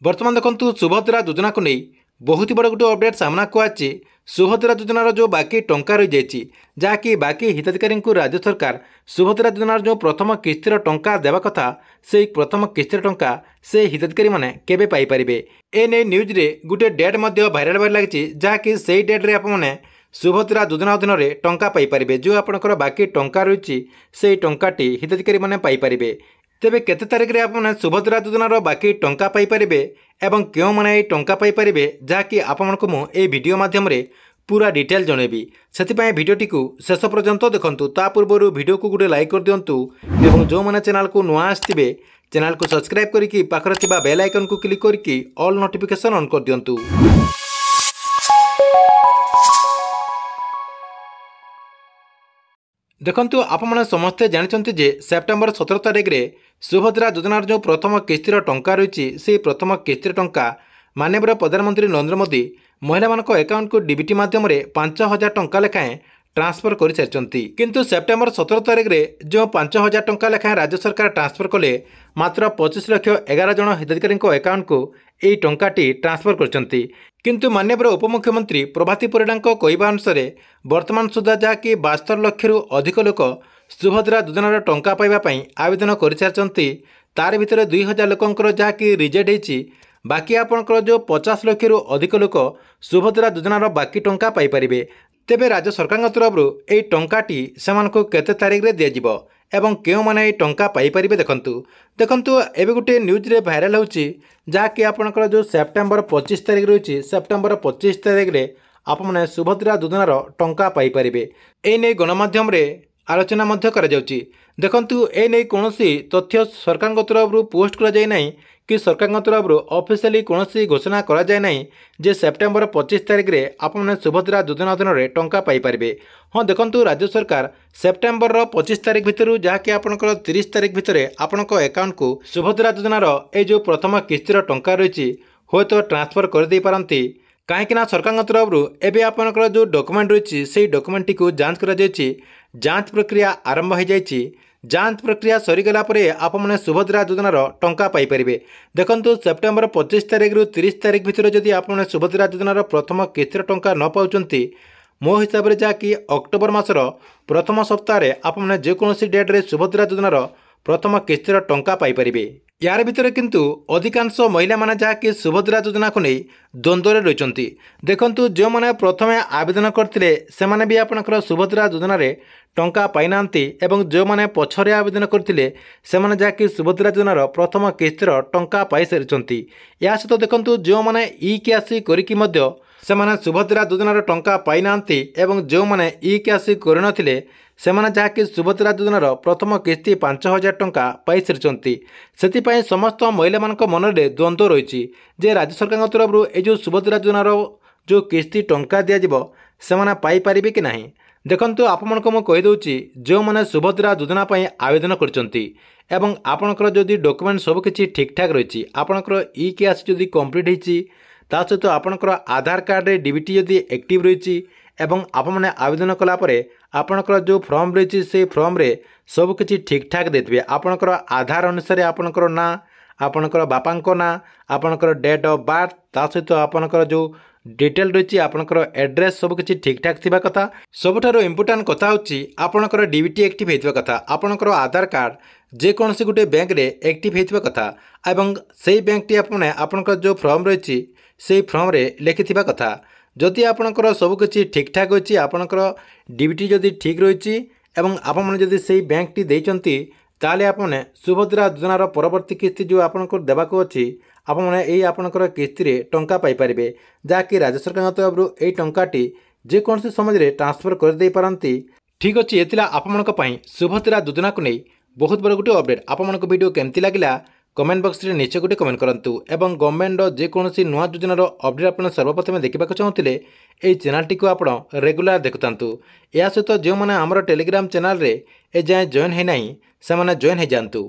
बर्तमान देखु सुभद्रा योजना को नहीं बहुत बड़ गोटे अपडेट सामना को आछि। सुभद्रा योजनार जो बाकी टंका रही जाइए जहाँकि बाकी हिताधिकारी राज्य सरकार सुभद्रा योजनार जो प्रथम किस्तिर टंका देवा कथा से प्रथम किस्तिर टंका से हिताधिकारी मैंने केबे पाई परिबे। एने न्यूज रे गोटे डेट भाइराल बार लगी जहाँकि से डेट्रे आपने सुभद्रा योजना अधीन में टंका पाई परिबे। जो आपनकर बाकी टंका रही से टंकाटी हिताधिकारी मैंने पाई परिबे। तेबे केते तारिख रे आपने सुभद्रा योजनार बाकी टंका पाई परिबे एवं क्यों मैंने ये टंका पाई परिबे जहाँकि आपमनकु मु ए वीडियो माध्यम रे पूरा डिटेल जनइबी। सेतिपय वीडियोटी को शेष पर्यंत देखंतु। ता पूर्व वीडियो को गोटे लाइक कर दियंतु एवं जो मैंने चैनल को नुआ आसथिबे चैनल को सब्सक्राइब करके पाखरे थिबा बेल आइकन को क्लिक करके ऑल नोटिफिकेशन ऑन कर दियंतु। देखंतु आपमने समस्ते जानते जे सेप्टेम्बर 17 तारिख रे सुभद्रा योजनार जो प्रथम किस्तिर टंका रही से प्रथम किस्तिर टंका माननीय प्रधानमंत्री नरेंद्र मोदी महिला मान अकाउंट को डीबीटी माध्यम 5,000 टंका लेखाएं ट्रांसफर कर सारी। किंतु सेप्टेम्बर 17 तारिख रे जो 5,000 टंका लेखाएं राज्य सरकार ट्रांसफर कले मात्र 25,11 जन हिताधिकारी अकाउंट को यही टंकाटी ट्रांसफर करछंती। किंतु माननीय उपमुख्यमंत्री प्रभाती परिडा कहवा अनुसार वर्तमान सुधा जहाँकि 72 लाख अधिक लोक सुभद्रा योजनार टंका पाइबापी आवेदन कर सारी। तार भितर 2,000 लोकंर जहाँकि रिजेक्ट होती बाकी आपंकर जो 50 लाख अधिक लोक सुभद्रा योजनार बाकी टंका पाइपर। तेबे राज्य सरकार तरफ यही टंकाटी से केते तारिख रे दिया एवं क्यों मैंने ये टंका पाइपर देखंतु एबे गोटे न्यूज रे भाइराल होची जहाँकि आपंकर जो सेप्टेम्बर 25 तारिख रही सेप्टेम्बर 25 तारिख रे आपने सुभद्रा योजनार टंका पाइपर। एने गणमाध्यम रे आलोचना मध्य करा जाउची। देखंतु एने कौनसी तथ्य सरकार तरफ पोस्ट करा जाय नाही कि सरकार तरफ ऑफिशियली कौनसी घोषणा करा जाय नाही जे सेप्टेम्बर 25 तारिख रे आपने सुभद्रा योजना अधीन में टंका पाई परिबे। हाँ देखंतु राज्य सरकार सेप्टेम्बर 25 तारिख भितर जहाँकि आपनकर 30 तारिख भितर आपनक अकाउंट को सुभद्रा योजनार ए जो प्रथम किस्तिर टंका रही हो तो ट्रांसफर कर दे पारंती। कहीं सरकार तरफ एवं आपनकर जो डॉक्यूमेंट रही से डॉक्यूमेंट को जांच करा जायछि। जांच प्रक्रिया आरंभ हो जाइए। जांच प्रक्रिया सरीगला आपने सुभद्रा योजनार टंका पाइपर। देखंतु सेप्टेम्बर 25 तारिख रु 30 तारिख भितर जदि आपने सुभद्रा योजनार प्रथम किस्तिर टंका न पाउचंती मो हिसाब से जहाँकि अक्टोबर मासर प्रथम सप्ताह आपने जेकोसी डेट्रे सुभद्रा योजनार प्रथम किस्तिर टंका पाइपर। यार भितर किंतु अधिकांश महिला माने जहाँकि सुभद्रा योजना को नहीं द्वंद्व रही। देखंतु जो मैंने प्रथम आवेदन करते से माने भी आपनकर सुभद्रा योजना रे टंका पाइना एवं जो मैंने पछरे आवेदन करते से माने जहाँकि सुभद्रा योजनार प्रथम किस्तिर टंका पाई सारी। या सहित देखंतु जो मैंने ई कैसी करिकी मध्य से माने सुभद्रा योजनार टंका पाइना एवं जो मैंने ई कैसी करनथिले से माने जहाँकि सुभद्रा योजनार प्रथम किस्ती 5,000 टंका पाई सारी। से समस्त महिला मान मन में द्वंद्व रही जे राज्य सरकार तरफ ये जो सुभद्रा योजनार जो किस्ती टंका दिज्व से माने पाई पारिबे कि नहीं। देखंतु आपमनक मु कहीदउची जो मैंने सुभद्रा योजना आवेदन करचंती एवं आपनकर जदि डॉक्यूमेंट सब किछि ठीक ठाक रही आपनकर ई केस जदि कंप्लीट होईची ता सहित आपनकर आधार कार्ड रे डीबीटी जदि एक्टिव रही एवं आपने आवेदन कलापर आपनकर जो फॉर्म रही से फॉर्म रे सब किछि ठीक ठाक देथिबे। आपनकर आधार अनुसार आपनकर ना आपनकर बापांको ना आपनकर डेट ऑफ बर्थ ता सहित आपनकर जो डिटेल रही आपनकर एड्रेस सब किछि ठीक ठाक थिबा कथा। सबठारो इंपोर्टेंट कथा होची आपनकर डीबीटी एक्टिव हेतिबा कथा। आपनकर आधार कार्ड जेकोसी गोटे बैंक रे एक्टिव हेतिबा कथा एवं सेही बैंकटी आपने आपनकर जो फॉर्म रही से फॉर्म रे लिखिथिबा कथा। जदि आपनकर सब किछि ठीक ठाक होची आपनकर डीबीटी जदि ठीक रही एवं आपने जदि सेही बैंकटी देइचंती ताले आपने सुभद्रा योजनार परवर्ती किस्ती जो आपनकर देबाको अछि आपने यही आपनकर किस्ती रे टंका पाई परिबे जहाँकि राज्य सरकार तरफ यही टंकाटी जेकोसी समय ट्रांसफर कर दे पारंती। ठीक अच्छे एतिला आपमनक पई सुभद्रा योजना को नहीं बहुत बड़ गोटे अपडेट। आपमनक वीडियो केमती लागला कमेंट बॉक्स रे नीचे गोटे कमेंट करंतु एवं गवर्नमेंट जेकोसी नुआ योजनार अपडेट आपन सर्वप्रथम देखा चाहूले यही चैनल को आप रेगुलर देखुंतु। या सहित जो मैंने आमर टेलीग्राम चैनल रे ए जाए जॉइन है ना से जॉइन हो जातु।